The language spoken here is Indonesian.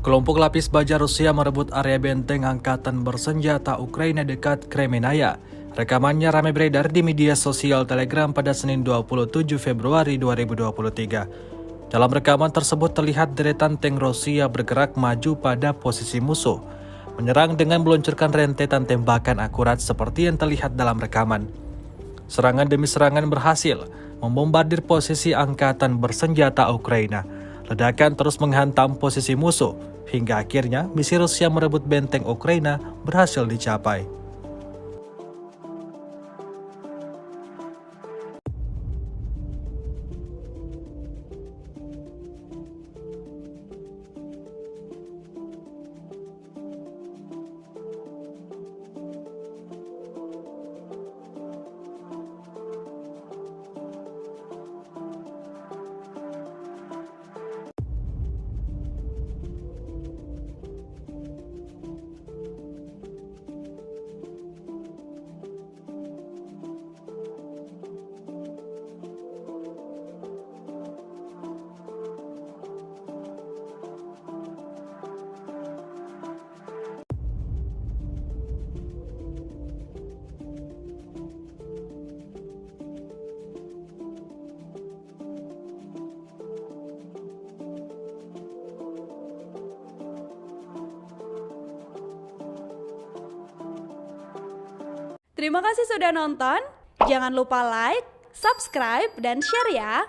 Kelompok lapis baja Rusia merebut area benteng angkatan bersenjata Ukraina dekat Kremenaya. Rekamannya ramai beredar di media sosial Telegram pada Senin 27 Februari 2023. Dalam rekaman tersebut terlihat deretan tank Rusia bergerak maju pada posisi musuh, menyerang dengan meluncurkan rentetan tembakan akurat seperti yang terlihat dalam rekaman. Serangan demi serangan berhasil membombardir posisi angkatan bersenjata Ukraina. Ledakan terus menghantam posisi musuh, hingga akhirnya misi Rusia merebut benteng Ukraina berhasil dicapai. Terima kasih sudah nonton. Jangan lupa like, subscribe, dan share ya.